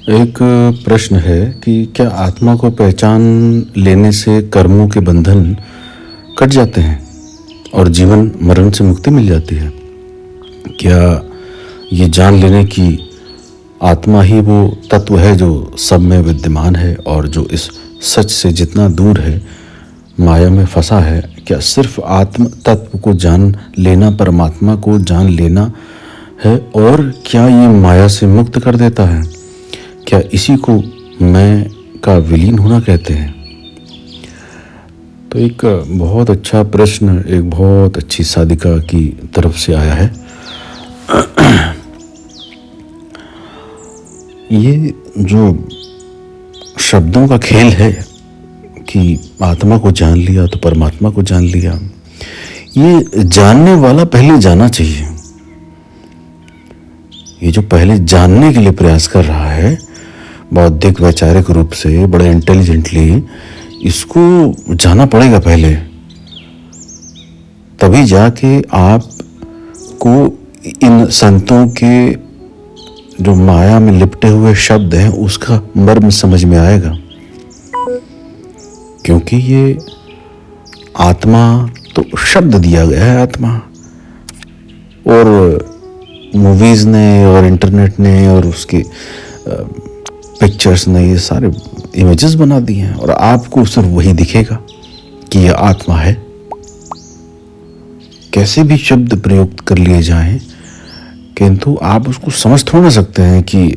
एक प्रश्न है कि क्या आत्मा को पहचान लेने से कर्मों के बंधन कट जाते हैं और जीवन मरण से मुक्ति मिल जाती है? क्या ये जान लेने की आत्मा ही वो तत्व है जो सब में विद्यमान है और जो इस सच से जितना दूर है माया में फंसा है? क्या सिर्फ आत्म तत्व को जान लेना परमात्मा को जान लेना है और क्या ये माया से मुक्त कर देता है? क्या इसी को मैं का विलीन होना कहते हैं? तो एक बहुत अच्छा प्रश्न एक बहुत अच्छी साधिका की तरफ से आया है। ये जो शब्दों का खेल है कि आत्मा को जान लिया तो परमात्मा को जान लिया, ये जानने वाला पहले जाना चाहिए। ये जो पहले जानने के लिए प्रयास कर रहा है बौद्धिक वैचारिक रूप से बड़े इंटेलिजेंटली, इसको जाना पड़ेगा पहले, तभी जाके आपको इन संतों के जो माया में लिपटे हुए शब्द हैं उसका मर्म समझ में आएगा। क्योंकि ये आत्मा तो शब्द दिया गया है आत्मा, और मूवीज ने और इंटरनेट ने और उसके पिक्चर्स ने ये सारे इमेजेस बना दिए हैं और आपको सिर्फ वही दिखेगा कि यह आत्मा है। कैसे भी शब्द प्रयुक्त कर लिए जाएं, किंतु आप उसको समझ थोड़ा ना सकते हैं कि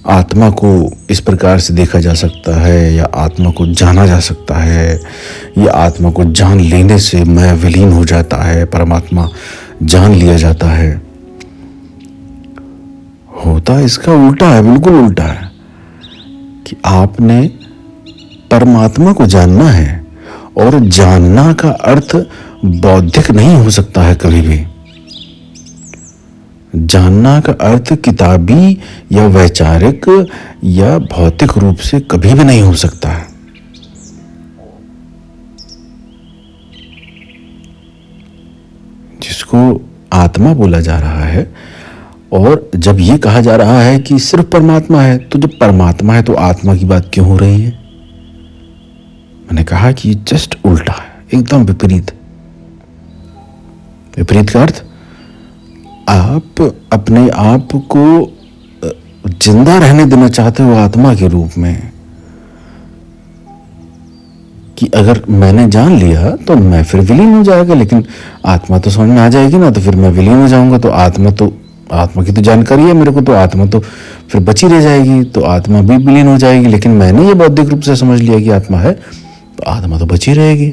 आत्मा को इस प्रकार से देखा जा सकता है या आत्मा को जाना जा सकता है या आत्मा को जान लेने से मैं विलीन हो जाता है, परमात्मा जान लिया जाता है। होता इसका उल्टा है, बिल्कुल उल्टा है कि आपने परमात्मा को जानना है और जानना का अर्थ बौद्धिक नहीं हो सकता है कभी भी। जानना का अर्थ किताबी या वैचारिक या भौतिक रूप से कभी भी नहीं हो सकता है। जिसको आत्मा बोला जा रहा है, और जब ये कहा जा रहा है कि सिर्फ परमात्मा है, तो जब परमात्मा है तो आत्मा की बात क्यों हो रही है? मैंने कहा कि जस्ट उल्टा है, एकदम विपरीत। विपरीत का अर्थ, आप अपने आप को जिंदा रहने देना चाहते हो आत्मा के रूप में कि अगर मैंने जान लिया तो मैं फिर विलीन हो जाएगा, लेकिन आत्मा तो समझ में आ जाएगी ना, तो फिर मैं विलीन हो जाऊंगा। तो आत्मा की तो जानकारी है मेरे को, तो आत्मा तो फिर बची रह जाएगी, तो आत्मा भी विलीन हो जाएगी। लेकिन मैंने ये बौद्धिक रूप से समझ लिया कि आत्मा है, तो आत्मा तो बची रहेगी।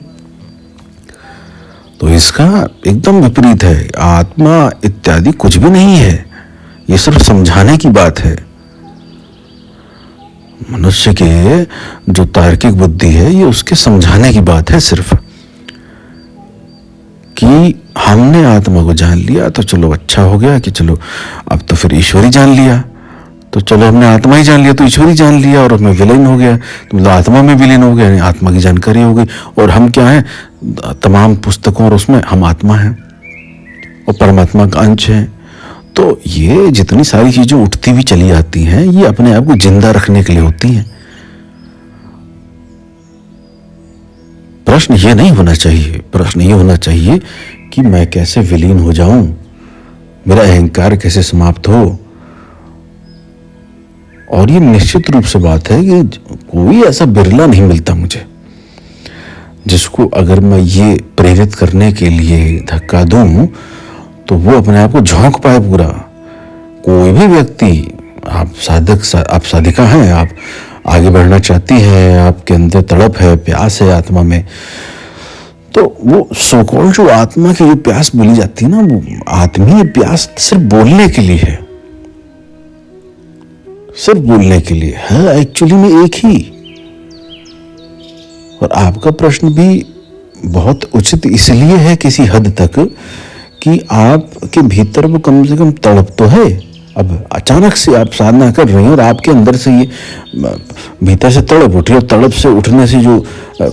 तो इसका एकदम विपरीत है। आत्मा इत्यादि कुछ भी नहीं है, ये सिर्फ समझाने की बात है। मनुष्य के जो तार्किक बुद्धि है, ये उसके समझाने की बात है सिर्फ, कि हमने आत्मा को जान लिया तो चलो अच्छा हो गया, कि चलो अब तो फिर ईश्वरी जान लिया, तो चलो हमने आत्मा ही जान लिया तो ईश्वरी जान लिया, और उसमें विलीन हो गया, तो मतलब आत्मा में विलीन हो गया, आत्मा की जानकारी हो गई। और हम क्या हैं? तमाम पुस्तकों और उसमें हम आत्मा हैं और परमात्मा का अंश है। तो ये जितनी सारी चीजें उठती हुई चली आती हैं, ये अपने आप को जिंदा रखने के लिए होती हैं। प्रश्न ये नहीं होना चाहिए। प्रश्न ये होना चाहिए कि मैं कैसे विलीन हो जाऊं, मेरा अहंकार कैसे समाप्त हो। और ये निश्चित रूप से बात है कि कोई ऐसा बिरला नहीं मिलता मुझे जिसको अगर मैं ये प्रेरित करने के लिए धक्का दूं तो वो अपने आप को झोंक पाए पूरा। कोई भी व्यक्ति, आप साधिका हैं, आप आगे बढ़ना चाहती हैं, आपके अंदर तड़प है, प्यास है आत्मा में, तो वो सोकॉल्ड जो आत्मा की जो प्यास बोली जाती है ना, वो आत्मीय प्यास सिर्फ बोलने के लिए है, सिर्फ बोलने के लिए है, एक्चुअली में एक ही। और आपका प्रश्न भी बहुत उचित इसलिए है किसी हद तक कि आपके भीतर वो कम से कम तड़प तो है। अब अचानक से आप साधना कर रही हैं और आपके अंदर से ये भीतर से तड़प उठी और तड़प से उठने से जो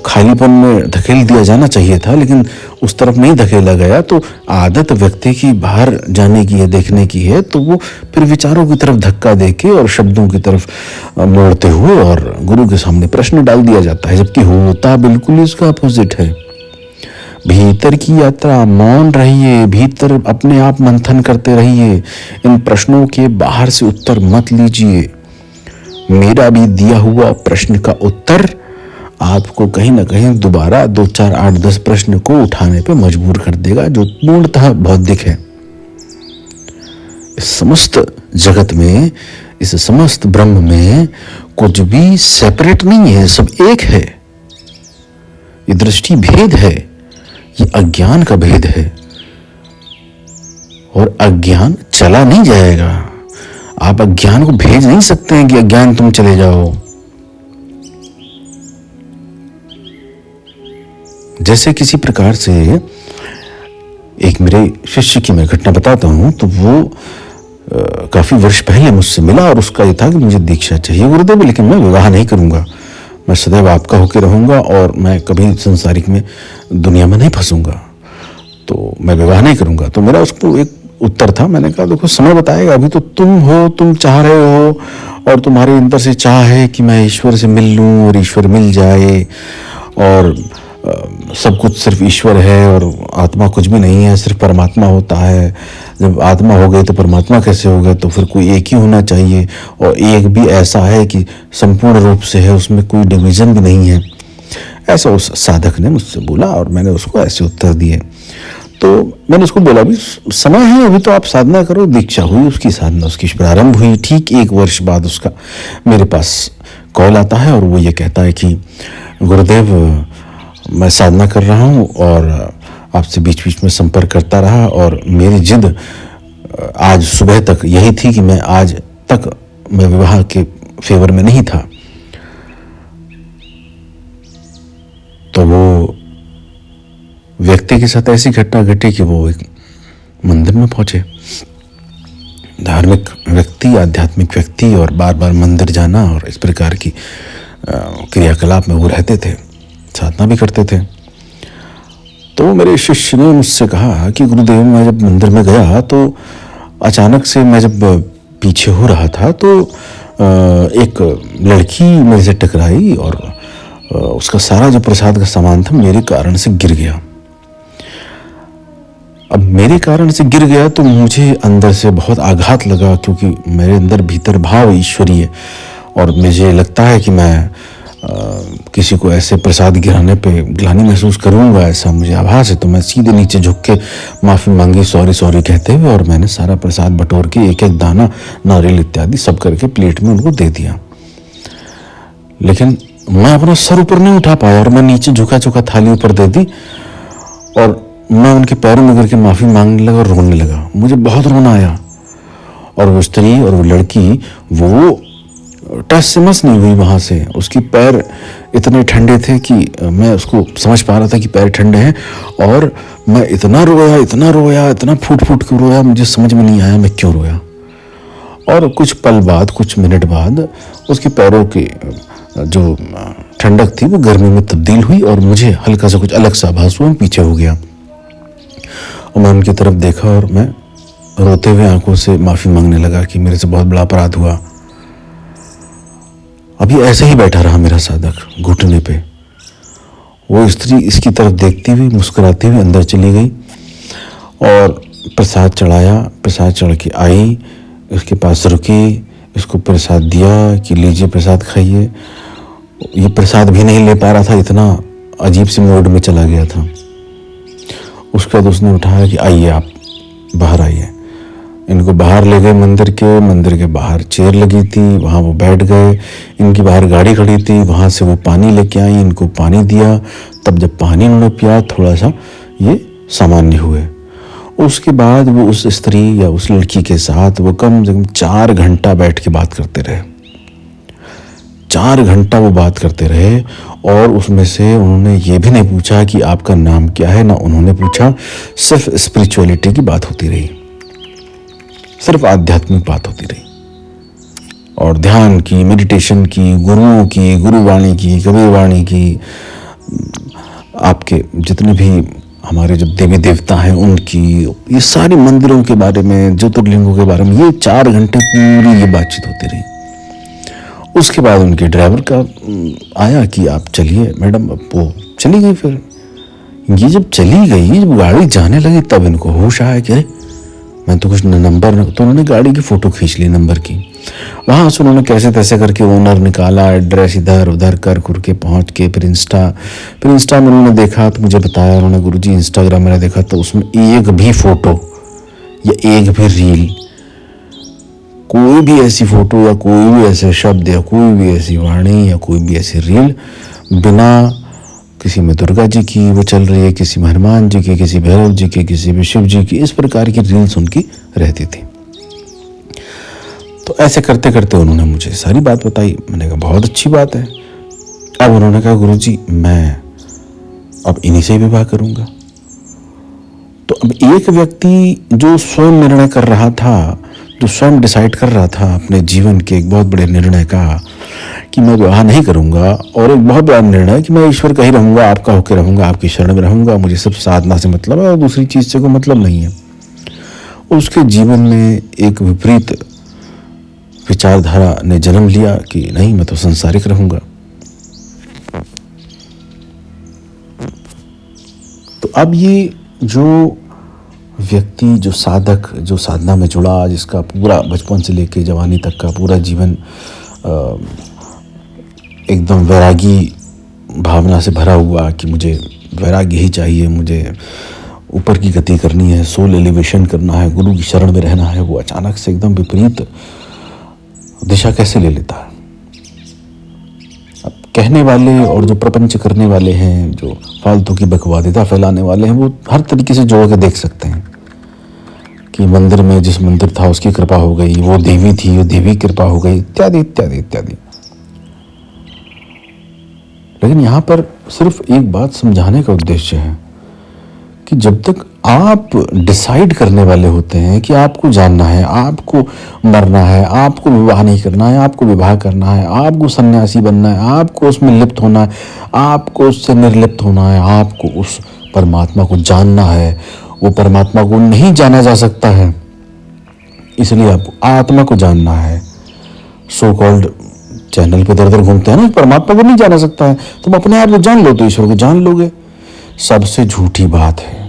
खालीपन में धकेल दिया जाना चाहिए था लेकिन उस तरफ नहीं धकेला गया, तो आदत व्यक्ति की बाहर जाने की है, देखने की है, तो वो फिर विचारों की तरफ धक्का देके और शब्दों की तरफ मोड़ते हुए और गुरु के सामने प्रश्न डाल दिया जाता है, जबकि होता बिल्कुल इसका अपोजिट है। भीतर की यात्रा, मौन रहिए, भीतर अपने आप मंथन करते रहिए, इन प्रश्नों के बाहर से उत्तर मत लीजिए। मेरा भी दिया हुआ प्रश्न का उत्तर आपको कहीं ना कहीं दोबारा 2, 4, 8, 10 प्रश्न को उठाने पे मजबूर कर देगा, जो पूर्णतः बौद्धिक है। इस समस्त जगत में, इस समस्त ब्रह्म में कुछ भी सेपरेट नहीं है, सब एक है। ये दृष्टि भेद है, ये अज्ञान का भेद है और अज्ञान चला नहीं जाएगा। आप अज्ञान को भेज नहीं सकते हैं कि अज्ञान तुम चले जाओ। जैसे किसी प्रकार से एक मेरे शिष्य की मैं घटना बताता हूं, तो वो काफी वर्ष पहले मुझसे मिला और उसका ये था कि मुझे दीक्षा चाहिए गुरुदेव, लेकिन मैं विवाह नहीं करूंगा, मैं सदैव आपका होकर रहूंगा और मैं कभी संसारिक में दुनिया में नहीं फंसूंगा, तो मैं विवाह नहीं करूंगा। तो मेरा उसको एक उत्तर था, मैंने कहा देखो समय बताएगा, अभी तो तुम हो, तुम चाह रहे हो और तुम्हारे अंदर से चाह है कि मैं ईश्वर से मिल लूं और ईश्वर मिल जाए और सब कुछ सिर्फ ईश्वर है और आत्मा कुछ भी नहीं है, सिर्फ परमात्मा होता है। जब आत्मा हो गई तो परमात्मा कैसे हो गया, तो फिर कोई एक ही होना चाहिए और एक भी ऐसा है कि संपूर्ण रूप से है, उसमें कोई डिवीजन भी नहीं है। ऐसा उस साधक ने मुझसे बोला और मैंने उसको ऐसे उत्तर दिए। तो मैंने उसको बोला भी समय है, अभी तो आप साधना करो। दीक्षा हुई, उसकी साधना उसकी प्रारंभ हुई। ठीक 1 वर्ष बाद उसका मेरे पास कॉल आता है और वो ये कहता है कि गुरुदेव मैं साधना कर रहा हूँ और आपसे बीच बीच में संपर्क करता रहा और मेरी जिद आज सुबह तक यही थी कि मैं आज तक मैं विवाह के फेवर में नहीं था। तो वो व्यक्ति के साथ ऐसी घटना घटी कि वो एक मंदिर में पहुंचे। धार्मिक व्यक्ति, आध्यात्मिक व्यक्ति और बार बार मंदिर जाना और इस प्रकार की क्रियाकलाप में वो रहते थे, साधना भी करते थे। तो मेरे शिष्य ने मुझसे कहा कि गुरुदेव मैं जब मंदिर में गया तो अचानक से मैं जब पीछे हो रहा था तो एक लड़की मेरे से टकराई और उसका सारा जो प्रसाद का सामान था मेरे कारण से गिर गया। अब मेरे कारण से गिर गया तो मुझे अंदर से बहुत आघात लगा, क्योंकि मेरे अंदर भीतर भाव ईश्वरीय और मुझे लगता है कि मैं किसी को ऐसे प्रसाद गिराने पे ग्लानि महसूस करूंगा, ऐसा मुझे आभास है। तो मैं सीधे नीचे झुक के माफ़ी मांगी, सॉरी कहते हुए, और मैंने सारा प्रसाद बटोर के एक एक दाना नारियल इत्यादि सब करके प्लेट में उनको दे दिया। लेकिन मैं अपना सर ऊपर नहीं उठा पाया और मैं नीचे झुका झुका थाली ऊपर दे दी और मैं उनके पैरों में गिर के माफ़ी मांगने लगा और रोने लगा। मुझे बहुत रोना आया और वो स्त्री और वो लड़की वो टस से मस नहीं हुई वहाँ से। उसकी पैर इतने ठंडे थे कि मैं उसको समझ पा रहा था कि पैर ठंडे हैं और मैं इतना रोया इतना फूट के रोया, मुझे समझ में नहीं आया मैं क्यों रोया। और कुछ पल बाद, कुछ मिनट बाद उसके पैरों की जो ठंडक थी वो गर्मी में तब्दील हुई और मुझे हल्का सा कुछ अलग सा आभास हुआ, पीछे हो गया और मैं उनकी तरफ देखा और मैं रोते हुए आंखों से माफ़ी मांगने लगा कि मेरे से बहुत बड़ा अपराध हुआ। अभी ऐसे ही बैठा रहा मेरा साधक घुटने पे। वो स्त्री इसकी तरफ देखती हुई मुस्कुराती हुई अंदर चली गई और प्रसाद चढ़ाया। प्रसाद चढ़ के आई, उसके पास रुकी, इसको प्रसाद दिया कि लीजिए प्रसाद खाइए। ये प्रसाद भी नहीं ले पा रहा था, इतना अजीब सी मूड में चला गया था। उसके बाद उसने उठाया कि आइए आप बाहर आइए। इनको बाहर ले गए मंदिर के बाहर चेयर लगी थी, वहाँ वो बैठ गए। इनकी बाहर गाड़ी खड़ी थी, वहाँ से वो पानी लेके आई, इनको पानी दिया। तब जब पानी उन्होंने पिया थोड़ा सा ये सामान्य हुए। उसके बाद वो उस स्त्री या उस लड़की के साथ वो कम से कम 4 घंटा बैठ के बात करते रहे। 4 घंटा वो बात करते रहे और उसमें से उन्होंने ये भी नहीं पूछा कि आपका नाम क्या है, ना उन्होंने पूछा। सिर्फ स्पिरिचुअलिटी की बात होती रही, सिर्फ आध्यात्मिक बात होती रही। और ध्यान की, मेडिटेशन की, गुरुओं की, गुरुवाणी की, कबीरवाणी की, आपके जितने भी हमारे जो देवी देवता हैं उनकी, ये सारे मंदिरों के बारे में, ज्योतिर्लिंगों के बारे में, ये 4 घंटे पूरी ये बातचीत होती रही। उसके बाद उनके ड्राइवर का आया कि आप चलिए मैडम। अब वो चली गई। फिर ये जब चली गई, जब गाड़ी जाने लगी, तब इनको होश आया कि अरे मैं तो कुछ नंबर, तो उन्होंने गाड़ी की फ़ोटो खींच ली नंबर की। वहाँ से उन्होंने कैसे तैसे करके ओनर निकाला, एड्रेस इधर उधर कर के पहुँच के फिर इंस्टा में उन्होंने देखा तो मुझे बताया उन्होंने, गुरुजी इंस्टाग्राम मैंने देखा तो उसमें एक भी फ़ोटो या एक भी रील, कोई भी ऐसी फ़ोटो या कोई भी ऐसे शब्द या कोई भी ऐसी वाणी या कोई भी ऐसी रील बिना किसी में दुर्गा जी की वो चल रही है, किसी में हनुमान जी की, किसी भैरव जी की, किसी में शिव जी की, इस प्रकार की रील्स उनकी रहती थी। तो ऐसे करते करते उन्होंने मुझे सारी बात बताई। मैंने कहा बहुत अच्छी बात है। अब उन्होंने कहा गुरुजी मैं अब इन्हीं से विवाह करूंगा। तो अब एक व्यक्ति जो स्वयं निर्णय कर रहा था, जो स्वयं डिसाइड कर रहा था अपने जीवन के एक बहुत बड़े निर्णय का कि मैं विवाह नहीं करूंगा, और एक बहुत बड़ा निर्णय कि मैं ईश्वर का ही रहूंगा, आपका होकर रहूंगा, आपकी शरण में रहूंगा, मुझे सिर्फ साधना से मतलब है और दूसरी चीज से कोई मतलब नहीं है। उसके जीवन में एक विपरीत विचारधारा ने जन्म लिया कि नहीं मैं तो संसारिक रहूंगा। तो अब ये जो व्यक्ति, जो साधक, जो साधना में जुड़ा, जिसका पूरा बचपन से लेकर जवानी तक का पूरा जीवन एकदम वैरागी भावना से भरा हुआ कि मुझे वैराग्य ही चाहिए, मुझे ऊपर की गति करनी है, सोल एलिवेशन करना है, गुरु की शरण में रहना है, वो अचानक से एकदम विपरीत दिशा कैसे ले लेता है। अब कहने वाले और जो प्रपंच करने वाले हैं, जो फालतू की बकवादिता फैलाने वाले हैं, वो हर तरीके से जोड़ के देख सकते हैं कि मंदिर में जिस मंदिर था उसकी कृपा हो गई, वो देवी थी वो देवी कृपा हो गई, इत्यादि इत्यादि इत्यादि। लेकिन यहाँ पर सिर्फ एक बात समझाने का उद्देश्य है कि जब तक आप डिसाइड करने वाले होते हैं कि आपको जानना है, आपको मरना है, आपको विवाह नहीं करना है, आपको विवाह करना है, आपको सन्यासी बनना है, आपको उसमें लिप्त होना है, आपको उससे निर्लिप्त होना है, आपको उस परमात्मा को जानना है, वो परमात्मा को नहीं जाना जा सकता है, इसलिए आपको आत्मा को जानना है। सो कॉल्ड चैनल पे दर दर घूमते हैं ना, परमात्मा को नहीं जाना सकता है, तुम अपने आप को जान लो तो ईश्वर को जान लोगे। सबसे झूठी बात है।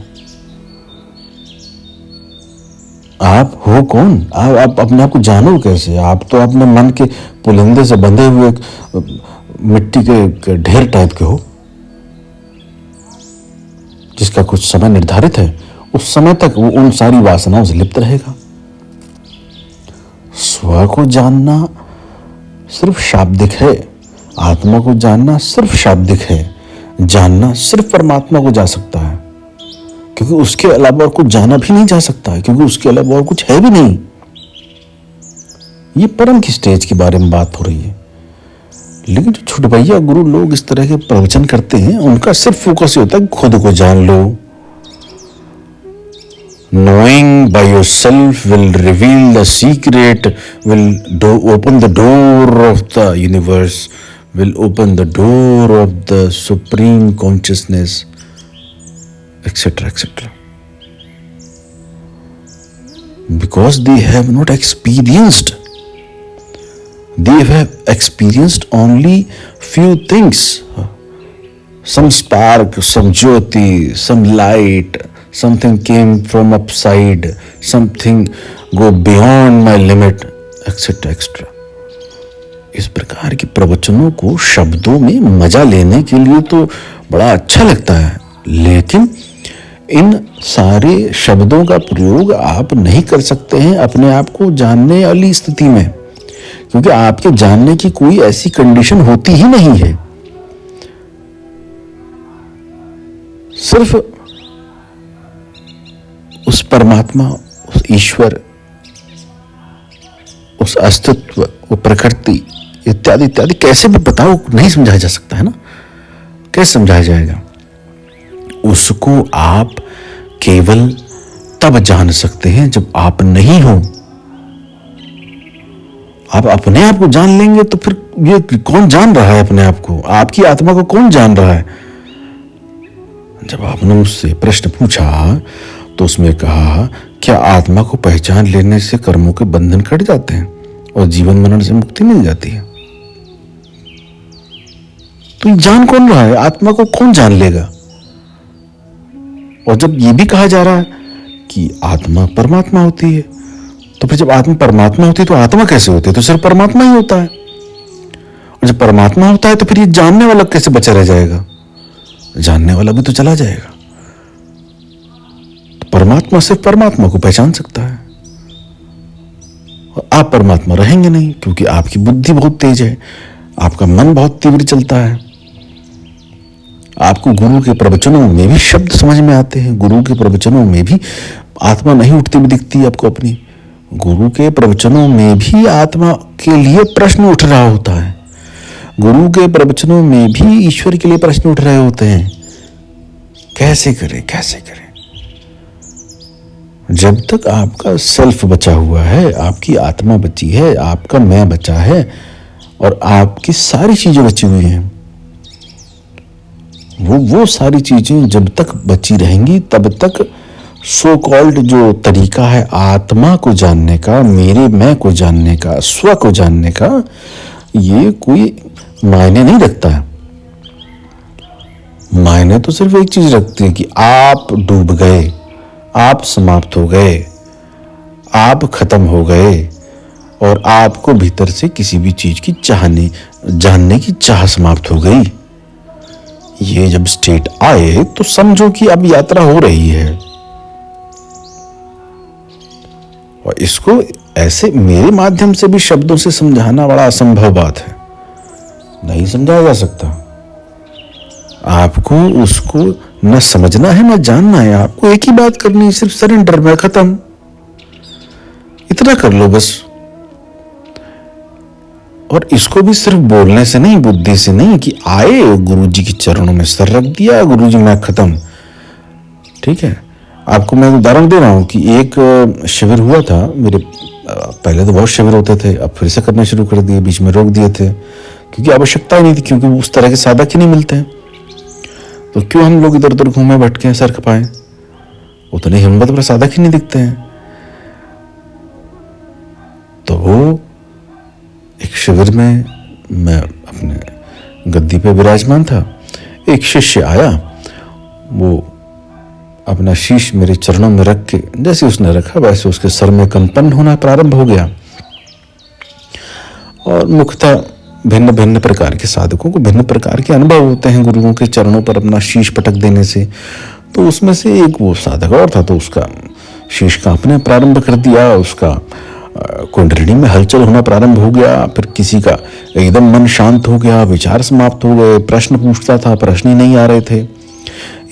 आप हो कौन? आप अपने आप को जानो कैसे? आप तो अपने मन के पुलिंदे से बंधे हुए मिट्टी के ढेर टाइप के हो, जिसका कुछ समय निर्धारित है, उस समय तक वो उन सारी वासनाओं से लिप्त रहेगा। स्व को जानना सिर्फ शाब्दिक है, आत्मा को जानना सिर्फ शाब्दिक है। जानना सिर्फ परमात्मा को जा सकता है, क्योंकि उसके अलावा और कुछ जाना भी नहीं जा सकता है, क्योंकि उसके अलावा और कुछ है भी नहीं। ये परम की स्टेज के बारे में बात हो रही है। लेकिन जो छुटभैया गुरु लोग इस तरह के प्रवचन करते हैं, उनका सिर्फ फोकस ये होता है खुद को जान लो। Knowing by yourself will reveal the secret, will open the door of the universe, will open the door of the supreme consciousness, etc., etc. Because they have not experienced. They have experienced only few things. Some spark, some jyoti, some light. Something came from upside, something go beyond my limit, etc., etc. इस प्रकार के प्रवचनों को शब्दों में मजा लेने के लिए तो बड़ा अच्छा लगता है, लेकिन इन सारे शब्दों का प्रयोग आप नहीं कर सकते हैं अपने आप को जानने वाली स्थिति में, क्योंकि आपके जानने की कोई ऐसी कंडीशन होती ही नहीं है। सिर्फ उस परमात्मा, उस ईश्वर, उस अस्तित्व, वो प्रकृति इत्यादि इत्यादि कैसे भी बताओ नहीं समझाया जा सकता है ना। कैसे समझाया जाएगा? उसको आप केवल तब जान सकते हैं जब आप नहीं हो। आप अपने आप को जान लेंगे तो फिर ये कौन जान रहा है अपने आप को? आपकी आत्मा को कौन जान रहा है? जब आपने मुझसे प्रश्न पूछा तो उसमें कहा, क्या आत्मा को पहचान लेने से कर्मों के बंधन कट जाते हैं और जीवन मरण से मुक्ति मिल जाती है? तो जान कौन रहा है? आत्मा को कौन जान लेगा? और जब ये भी कहा जा रहा है कि आत्मा परमात्मा होती है, तो फिर जब आत्मा परमात्मा होती है तो आत्मा कैसे होती है? तो सिर्फ परमात्मा ही होता है। और जब परमात्मा होता है तो फिर ये जानने वाला कैसे बचा रह जाएगा? जानने वाला भी तो चला जाएगा। तो परमात्मा सिर्फ परमात्मा को पहचान सकता है, और आप परमात्मा रहेंगे नहीं, क्योंकि आपकी बुद्धि बहुत तेज है, आपका मन बहुत तीव्र चलता है। आपको गुरु के प्रवचनों में भी शब्द समझ में आते हैं, गुरु के प्रवचनों में भी आत्मा नहीं उठती हुई दिखती है आपको अपनी। गुरु के प्रवचनों में भी आत्मा के लिए प्रश्न उठ रहा होता है, गुरु के प्रवचनों में भी ईश्वर के लिए प्रश्न उठ रहे होते हैं। कैसे करें, कैसे करें? जब तक आपका सेल्फ बचा हुआ है, आपकी आत्मा बची है, आपका मैं बचा है और आपकी सारी चीजें बची हुई हैं, वो सारी चीजें जब तक बची रहेंगी तब तक सो कॉल्ड जो तरीका है आत्मा को जानने का, मेरे मैं को जानने का, स्व को जानने का, ये कोई मायने नहीं रखता है। मायने तो सिर्फ एक चीज रखती है कि आप डूब गए, आप समाप्त हो गए, आप खत्म हो गए और आपको भीतर से किसी भी चीज की जानने की चाह समाप्त हो गई। ये जब स्टेट आए तो समझो कि अब यात्रा हो रही है। और इसको ऐसे मेरे माध्यम से भी शब्दों से समझाना बड़ा असंभव बात है, नहीं समझाया जा सकता। आपको उसको न समझना है न जानना है, आपको एक ही बात करनी है, सिर्फ सरेंडर में, खत्म, इतना कर लो बस। और इसको भी सिर्फ बोलने से नहीं, बुद्धि से नहीं, कि आए गुरुजी के चरणों में सर रख दिया, गुरुजी मैं खत्म। ठीक है, आपको मैं उदाहरण दे रहा हूं कि एक शिविर हुआ था मेरे, पहले तो बहुत शिविर होते थे, अब फिर से करने शुरू कर दिए, बीच में रोक दिए थे क्योंकि आवश्यकता ही नहीं थी, क्योंकि उस तरह के साधक ही नहीं मिलते हैं। तो क्यों हम लोग इधर उधर घूमे भटके सर खपाए? उतनी हिम्मत पर साधक ही नहीं दिखते हैं। तो वो एक शिविर में मैं अपने गद्दी पे विराजमान था, एक शिष्य आया, वो अपना शीश मेरे चरणों में रख के जैसे उसने रखा वैसे उसके सर में कंपन होना प्रारंभ हो गया। और मुख्यतः भिन्न भिन्न प्रकार के साधकों को भिन्न प्रकार के अनुभव होते हैं गुरुओं के चरणों पर अपना शीश पटक देने से। तो उसमें से एक वो साधक और था, तो उसका शीश कांपने प्रारंभ कर दिया, उसका कुंडलिनी में हलचल होना प्रारंभ हो गया, फिर किसी का एकदम मन शांत हो गया, विचार समाप्त हो गए, प्रश्न पूछता था, प्रश्न ही नहीं आ रहे थे।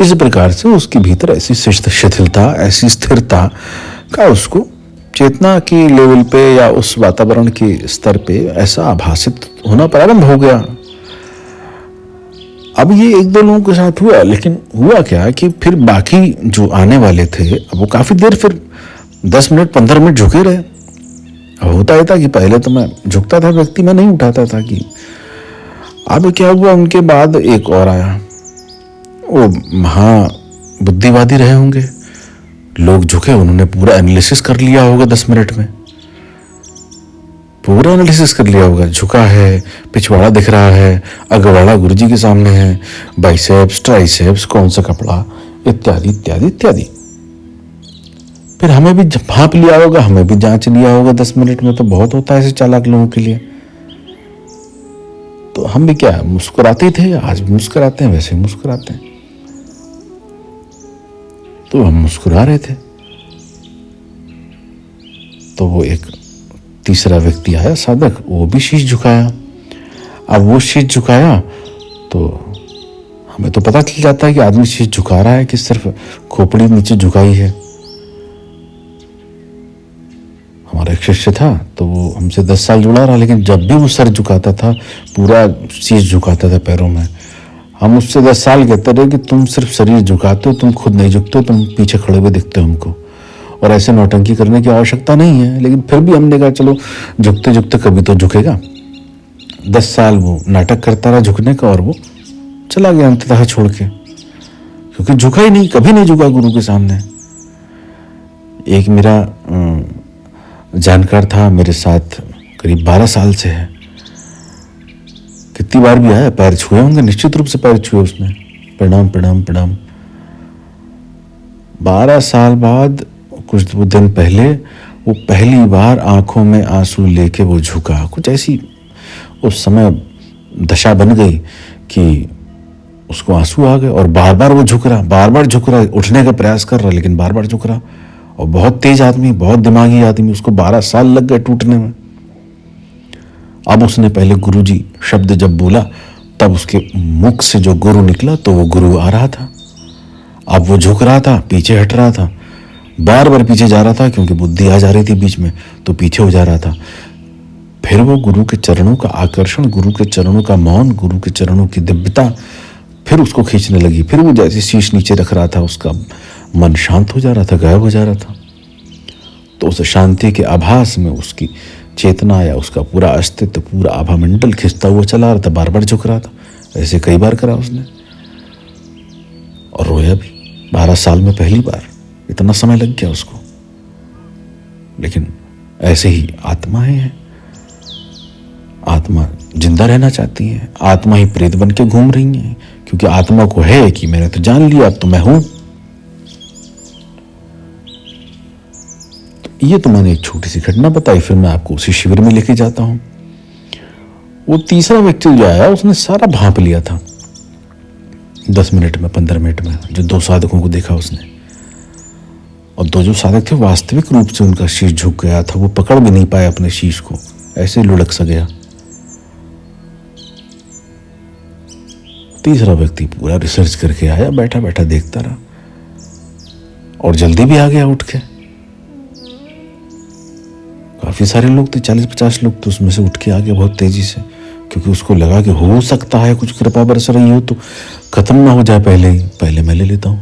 इस प्रकार से उसके भीतर ऐसी शिथिलता, ऐसी स्थिरता का उसको चेतना की लेवल पे या उस वातावरण के स्तर पे ऐसा आभासित होना प्रारंभ हो गया। अब ये एक दो लोगों के साथ हुआ, लेकिन हुआ क्या कि फिर बाकी जो आने वाले थे, अब वो काफी देर फिर 10 मिनट 15 मिनट झुके रहे। होता ही था कि पहले तो मैं झुकता था व्यक्ति, मैं नहीं उठाता था कि। अब क्या हुआ, उनके बाद एक और आया, वो महा बुद्धिवादी रहे होंगे, लोग झुके, उन्होंने पूरा एनालिसिस कर लिया होगा 10 मिनट में, पूरा एनालिसिस कर लिया होगा। झुका है, पिछवाड़ा दिख रहा है, अगवाड़ा गुरुजी के सामने है, बाइसेप्स, ट्राइसेप्स, कौन सा कपड़ा, इत्यादि इत्यादि इत्यादि। फिर हमें भी भांप लिया होगा, हमें भी जांच लिया होगा 10 मिनट में, तो बहुत होता है ऐसे चालाक लोगों के लिए। तो हम भी क्या मुस्कुराते थे, आज भी मुस्कुराते हैं, वैसे मुस्कुराते हैं। तो हम मुस्कुरा रहे थे, तो वो एक तीसरा व्यक्ति आया साधक, वो भी शीश झुकाया। अब वो शीश झुकाया तो हमें तो पता चल जाता है कि आदमी शीश झुका रहा है कि सिर्फ खोपड़ी नीचे झुकाई है। हमारा एक शिष्य था, तो वो हमसे 10 साल जुड़ा रहा, लेकिन जब भी वो सर झुकाता था, पूरा शीश झुकाता था पैरों में। हम उससे 10 साल कहते रहे कि तुम सिर्फ शरीर झुकाते हो, तुम खुद नहीं झुकते हो, तुम पीछे खड़े हुए दिखते हो हमको। और ऐसे नौटंकी करने की आवश्यकता नहीं है। लेकिन फिर भी हमने कहा चलो झुकते झुकते कभी तो झुकेगा। 10 साल वो नाटक करता रहा झुकने का और वो चला गया अंततः छोड़ के, क्योंकि झुका ही नहीं, कभी नहीं झुका गुरु के सामने। एक मेरा जानकार था मेरे साथ, करीब 12 साल से है। कितनी बार भी आया, पैर छुए होंगे, निश्चित रूप से पैर छुए उसने, प्रणाम प्रणाम प्रणाम। 12 साल बाद कुछ दिन पहले वो पहली बार आंखों में आंसू लेके वो झुका। कुछ ऐसी उस समय दशा बन गई कि उसको आंसू आ गए और बार बार वो झुक रहा, बार बार झुक रहा, उठने का प्रयास कर रहा लेकिन बार बार झुक रहा। और बहुत तेज आदमी, बहुत दिमागी आदमी, उसको 12 साल लग गए टूटने में। अब उसने पहले गुरुजी शब्द जब बोला तब उसके मुख से जो गुरु निकला तो वो गुरु आ रहा था। अब वो झुक रहा था, पीछे हट रहा था, बार बार पीछे जा रहा था क्योंकि बुद्धि आ जा रही थी बीच में, तो पीछे हो जा रहा था। फिर वो गुरु के चरणों का आकर्षण, गुरु के चरणों का मौन, गुरु के चरणों की दिव्यता फिर उसको खींचने लगी। फिर वो जैसे शीश नीचे रख रहा था उसका मन शांत हो जा रहा था, गायब हो जा रहा था। तो उस शांति के आभास में उसकी चेतना या उसका पूरा अस्तित्व, पूरा आभा मंडल खिंचता हुआ चला रहा था, बार बार झुक रहा था। ऐसे कई बार करा उसने और रोया भी। 12 साल में पहली बार, इतना समय लग गया उसको। लेकिन ऐसे ही आत्माएं हैं, आत्मा जिंदा रहना चाहती है, आत्मा ही प्रेत बन के घूम रही है, क्योंकि आत्मा को है कि मैंने तो जान लिया, अब तो मैं हूं। तो ये तो मैंने एक छोटी सी घटना बताई, फिर मैं आपको उसी शिविर में लेके जाता हूं। वो तीसरा व्यक्ति जो आया उसने सारा भांप लिया था 10 मिनट में, 15 मिनट में, जो 2 साधकों को देखा उसने। और 2 जो साधक थे वास्तविक रूप से उनका शीश झुक गया था, वो पकड़ भी नहीं पाया अपने शीश को, ऐसे लुढ़क सा गया। तीसरा व्यक्ति पूरा रिसर्च करके आया, बैठा बैठा देखता रहा और जल्दी भी आ गया उठ के। काफी सारे लोग थे, 40-50 लोग, तो उसमें से उठ के आ गया बहुत तेजी से, क्योंकि उसको लगा कि हो सकता है कुछ कृपा बरस रही हो तो खत्म ना हो जाए पहले ही, पहले मैं ले लेता हूं।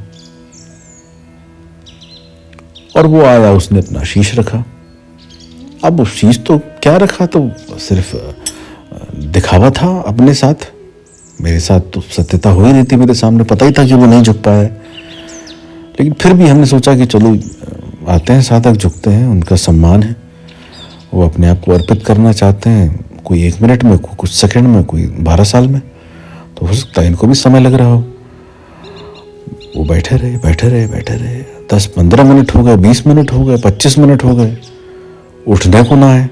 और वो आया, उसने अपना शीश रखा। अब वो शीश तो क्या रखा, तो सिर्फ दिखावा था अपने साथ। मेरे साथ तो सत्यता हो ही नहीं थी, मेरे सामने पता ही था कि वो नहीं झुक पाया। लेकिन फिर भी हमने सोचा कि चलो आते हैं साधक, झुकते हैं, उनका सम्मान है, वो अपने आप को अर्पित करना चाहते हैं, कोई 1 मिनट में, कोई कुछ सेकंड में, कोई 12 साल में, तो हो सकता है इनको भी समय लग रहा हो। वो बैठे रहे बैठे रहे बैठे रहे, 10-15 मिनट हो गए, 20 मिनट हो गए, 25 मिनट हो गए, उठने को ना है।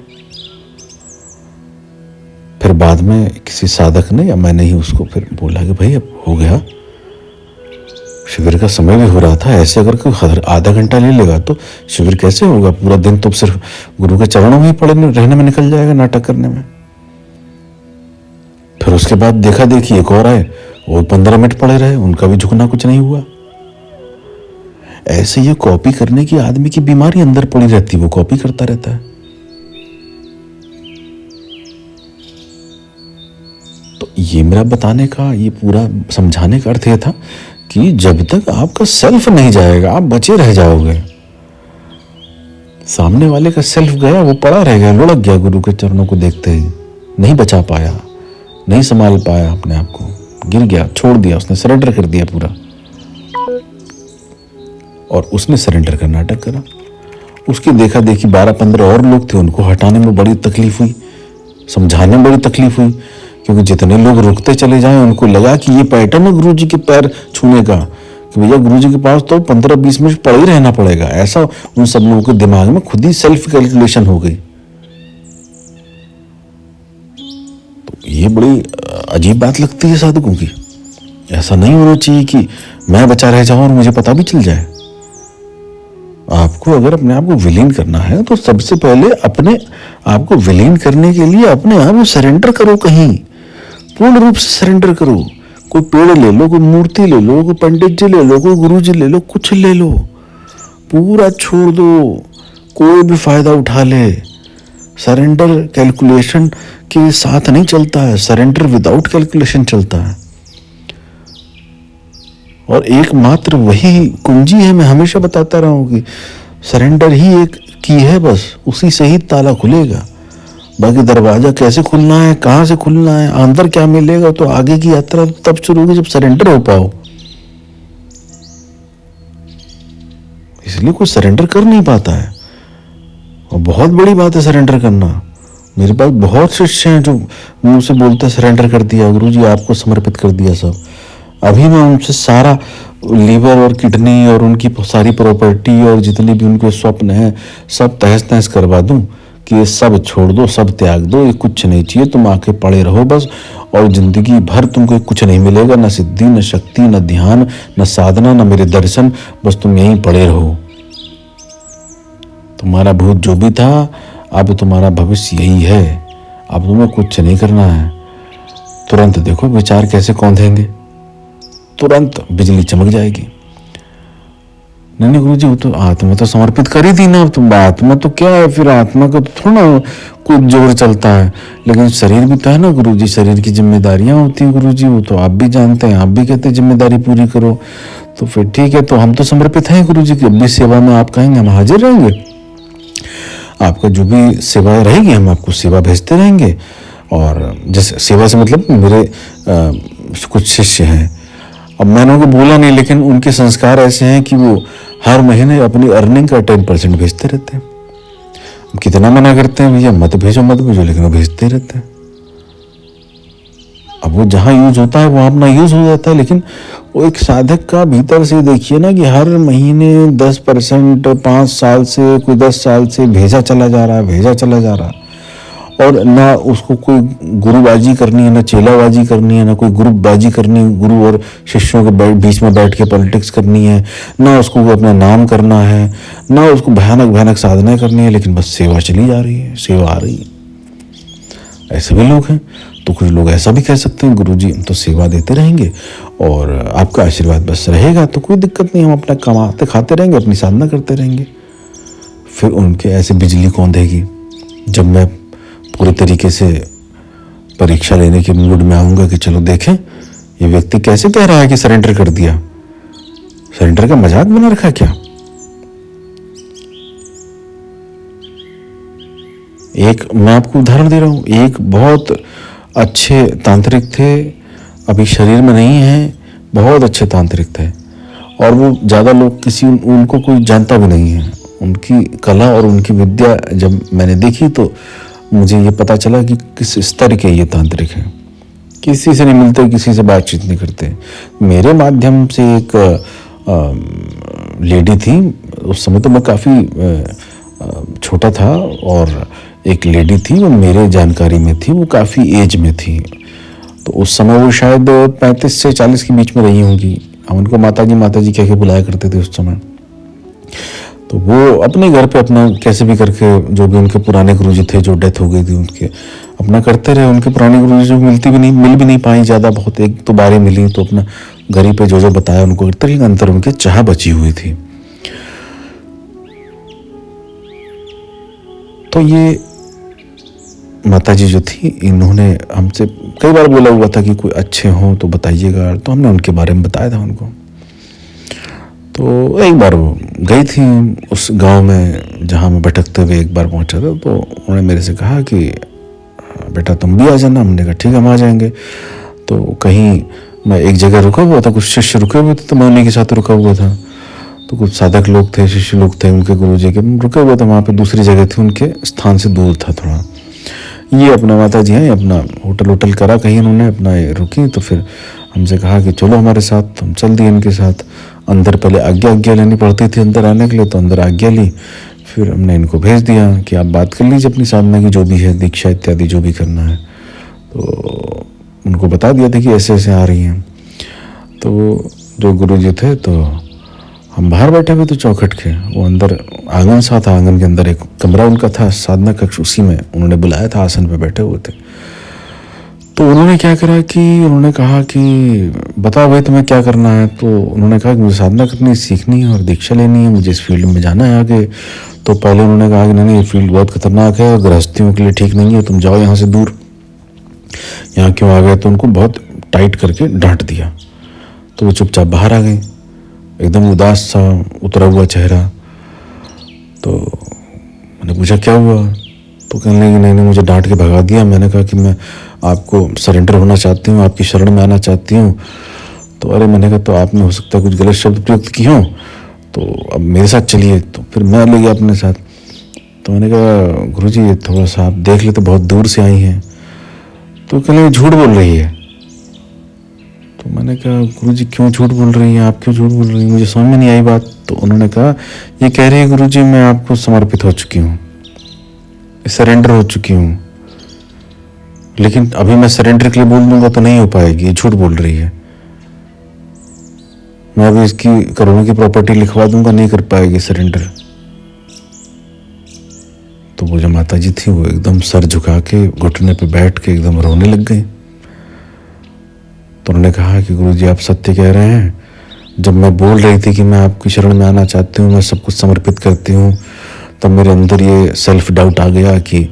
फिर बाद में किसी साधक ने या मैंने ही उसको फिर बोला कि भाई अब हो गया, शिविर का समय भी हो रहा था, ऐसे अगर कोई आधा घंटा ले लेगा तो शिविर कैसे होगा? पूरा दिन तो सिर्फ गुरु के चरणों में ही पड़े रहने में निकल जाएगा, नाटक करने में। फिर उसके बाद देखा देखी एक और आए, वो 15 मिनट पड़े रहे, उनका भी झुकना कुछ नहीं हुआ। ऐसे ये कॉपी करने की आदमी की बीमारी अंदर पड़ी रहती, वो कॉपी करता रहता है। तो ये मेरा बताने का, ये पूरा समझाने का अर्थ यह था कि जब तक आपका सेल्फ नहीं जाएगा आप बचे रह जाओगे। सामने वाले का सेल्फ गया, वो पड़ा रह गया, लुढ़क गया गुरु के चरणों को देखते ही, नहीं बचा पाया, नहीं संभाल पाया अपने आप को, गिर गया, छोड़ दिया, उसने सरेंडर कर दिया पूरा। और उसने सरेंडर का नाटक करा। उसकी देखा देखी 12-15 और लोग थे, उनको हटाने में बड़ी तकलीफ हुई, समझाने में बड़ी तकलीफ हुई, क्योंकि जितने लोग रुकते चले जाएं उनको लगा कि ये पैटर्न है गुरुजी के पैर छूने का, कि भैया गुरुजी के पास तो 15-20 मिनट पड़े ही रहना पड़ेगा। ऐसा उन सब लोगों के दिमाग में खुद ही सेल्फ कैलकुलेशन हो गई। तो ये बड़ी अजीब बात लगती है साधकों की। ऐसा नहीं होना चाहिए कि मैं बचा रह जाऊं और मुझे पता भी चल जाए। आपको अगर अपने आप को विलीन करना है तो सबसे पहले अपने आप को विलीन करने के लिए अपने आप को सरेंडर करो, कहीं पूर्ण रूप से सरेंडर करो। कोई पेड़ ले लो, कोई मूर्ति ले लो, कोई पंडित जी ले लो, कोई गुरु जी ले लो, कुछ ले लो, पूरा छोड़ दो, कोई भी फायदा उठा ले। सरेंडर कैलकुलेशन के साथ नहीं चलता है, सरेंडर विदाउट कैलकुलेशन चलता है। और एकमात्र वही कुंजी है, मैं हमेशा बताता रहा हूं कि सरेंडर ही एक की है, बस उसी से ही ताला खुलेगा। बाकी दरवाजा कैसे खुलना है, कहाँ से खुलना है, अंदर क्या मिलेगा, तो आगे की यात्रा तब शुरू होगी जब सरेंडर हो पाओ। इसलिए कोई सरेंडर कर नहीं पाता है, और बहुत बड़ी बात है सरेंडर करना। मेरे पास बहुत शिष्य हैं जो मुंह से बोलते हैं सरेंडर कर दिया गुरुजी, आपको समर्पित कर दिया सब। अभी मैं उनसे सारा लीवर और किडनी और उनकी सारी प्रॉपर्टी और जितने भी उनके स्वप्न हैं सब तहस नहस करवा दूं कि ये सब छोड़ दो, सब त्याग दो, ये कुछ नहीं चाहिए, तुम आके पड़े रहो बस, और जिंदगी भर तुमको कुछ नहीं मिलेगा, न सिद्धि, न शक्ति, न ध्यान, न साधना, न मेरे दर्शन, बस तुम यहीं पड़े रहो। तुम्हारा भूत जो भी था, अब तुम्हारा भविष्य यही है, अब तुम्हें कुछ नहीं करना है। तुरंत देखो विचार कैसे कौंधेंगे, तुरंत बिजली चमक जाएगी। नहीं गुरु जी, वो तो आत्मा तो समर्पित कर ही दी ना, तुम आत्मा तो क्या है फिर, आत्मा का तो थोड़ा कोई जोर चलता है, लेकिन शरीर भी तो है ना गुरु जी, शरीर की जिम्मेदारियां होती हैं गुरु जी, वो तो आप भी जानते हैं, आप भी कहते हैं जिम्मेदारी पूरी करो। तो फिर ठीक है, तो हम तो समर्पित हैं गुरु जी की, अब भी सेवा में आप कहेंगे हम हाजिर रहेंगे, आपका जो भी सेवा रहेगी हम आपको सेवा भेजते रहेंगे। और जैसे सेवा से मतलब मेरे कुछ शिष्य हैं, अब मैंने उनको बोला नहीं, लेकिन उनके संस्कार ऐसे हैं कि वो हर महीने अपनी अर्निंग का 10% भेजते रहते हैं। कितना मना करते हैं भैया मत भेजो मत भेजो, लेकिन वो भेजते रहते हैं। अब वो जहाँ यूज होता है वहाँ अपना यूज हो जाता है, लेकिन वो एक साधक का भीतर से देखिए ना कि हर महीने 10%, 5 साल से, कोई 10 साल से भेजा चला जा रहा है, और ना उसको कोई गुरुबाजी करनी है, ना चेलाबाजी करनी है, ना कोई ग्रुपबाजी करनी है, गुरु और शिष्यों के बीच में बैठ के पॉलिटिक्स करनी है, ना उसको अपना नाम करना है, ना उसको भयानक भयानक साधनाएं करनी है, लेकिन बस सेवा चली जा रही है, सेवा आ रही है। ऐसे भी लोग हैं। तो कुछ लोग ऐसा भी कह सकते हैं गुरुजी हम तो सेवा देते रहेंगे और आपका आशीर्वाद बस रहेगा, तो कोई दिक्कत नहीं, हम अपना कमाते खाते रहेंगे, अपनी साधना करते रहेंगे। फिर उनके ऐसे बिजली कौंधेगी जब मैं पूरे तरीके से परीक्षा लेने के मूड में आऊंगा कि चलो देखें ये व्यक्ति कैसे कह रहा है कि सरेंडर कर दिया। सरेंडर का मजाक बना रखा क्या। एक मैं आपको उदाहरण दे रहा हूं, एक बहुत अच्छे तांत्रिक थे, अभी शरीर में नहीं है, बहुत अच्छे तांत्रिक थे, और वो ज़्यादा लोग उनको कोई जानता भी नहीं है। उनकी कला और उनकी विद्या जब मैंने देखी तो मुझे ये पता चला कि किस स्तर के ये तांत्रिक हैं। किसी से नहीं मिलते, किसी से बातचीत नहीं करते। मेरे माध्यम से एक लेडी थी, उस समय तो मैं काफ़ी छोटा था, और एक लेडी थी वो मेरे जानकारी में थी, वो काफ़ी एज में थी, तो उस समय वो शायद 35 से 40 के बीच में रही होंगी। हम उनको माता जी कह के बुलाया करते थे उस समय। तो वो अपने घर पे अपना कैसे भी करके, जो भी उनके पुराने गुरुजी थे जो डेथ हो गई थी उनके, अपना करते रहे। उनके पुराने गुरुजी जो मिल भी नहीं पाई ज़्यादा, बहुत एक तो बारें मिली, तो अपना घर ही पे जो बताया उनको करते, लेकिन अंदर उनके चाह बची हुई थी। तो ये माताजी जो थी, इन्होंने हमसे कई बार बोला हुआ था कि कोई अच्छे हों तो बताइएगा, तो हमने उनके बारे में बताया था उनको। तो एक बार वो गई थी उस गांव में जहां मैं भटकते हुए एक बार पहुंचा था, तो उन्होंने मेरे से कहा कि बेटा तुम भी आ जाना। हमने कहा ठीक है हम आ जाएंगे। तो कहीं मैं एक जगह रुका हुआ था, कुछ शिष्य रुके हुए थे, तो मैं उन्हीं के साथ रुका हुआ था। तो कुछ साधक लोग थे, शिष्य लोग थे उनके गुरुजी के, रुके हुए थे वहाँ पे, दूसरी जगह थी, उनके स्थान से दूर था थोड़ा। ये अपना माता जी हैं, अपना होटल करा कहीं उन्होंने, अपना रुकी, तो फिर हमसे कहा कि चलो हमारे साथ। तो हम चल दिए इनके साथ। अंदर पहले आज्ञा लेनी पड़ती थी अंदर आने के लिए, तो अंदर आज्ञा ली, फिर हमने इनको भेज दिया कि आप बात कर लीजिए अपनी साधना की, जो भी है दीक्षा इत्यादि जो भी करना है। तो उनको बता दिया था कि ऐसे ऐसे आ रही हैं। तो जो गुरुजी थे, तो हम बाहर बैठे हुए थे चौखट के, वो अंदर आंगन सा था, आंगन के अंदर एक कमरा उनका था, साधना कक्ष, उसी में उन्होंने बुलाया था, आसन पे बैठे हुए थे। तो उन्होंने क्या करा कि उन्होंने कहा कि बताओ भाई तुम्हें क्या करना है। तो उन्होंने कहा कि मुझे साधना करनी, सीखनी है और दीक्षा लेनी है, मुझे इस फील्ड में जाना है आगे। तो पहले उन्होंने कहा कि नहीं ये फील्ड बहुत खतरनाक है और गृहस्थियों के लिए ठीक नहीं है, तुम जाओ यहाँ से दूर। यहाँ क्यों आ गए, तो उनको बहुत टाइट करके डांट दिया। तो वो चुपचाप बाहर आ गई, एकदम उदास सा उतरा हुआ चेहरा। तो मैंने पूछा क्या हुआ, तो कहने लगी नहीं नहीं मुझे डांट के भगा दिया। मैंने कहा कि मैं आपको सरेंडर होना चाहती हूँ, आपकी शरण में आना चाहती हूँ। तो अरे मैंने कहा तो आपने हो सकता है कुछ गलत शब्द प्रयुक्त किए हों, तो अब मेरे साथ चलिए। तो फिर मैं ले गया अपने साथ। तो मैंने कहा गुरुजी ये थोड़ा सा आप देख लेते, बहुत दूर से आई हैं। तो कहने लगी झूठ बोल रही है। तो मैंने कहा गुरुजी क्यों झूठ बोल रही हैं, आप क्यों झूठ बोल रही हैं, मुझे समझ में नहीं आई बात। तो उन्होंने कहा ये कह रही है गुरुजी मैं आपको समर्पित हो चुकी हूँ, सरेंडर हो चुकी हूँ, लेकिन अभी मैं सरेंडर के लिए बोल दूंगा तो नहीं हो पाएगी, ये झूठ बोल रही है। मैं अभी इसकी करोड़ों की प्रॉपर्टी लिखवा दूंगा, नहीं कर पाएगी सरेंडर। तो वो जो माता जी थी वो एकदम सर झुका के घुटने पे बैठ के एकदम रोने लग गई। तो उन्होंने कहा कि गुरुजी आप सत्य कह रहे हैं, जब मैं बोल रही थी कि मैं आपकी शरण में आना चाहती हूँ, मैं सब कुछ समर्पित करती हूँ, तब मेरे अंदर ये सेल्फ डाउट आ गया कि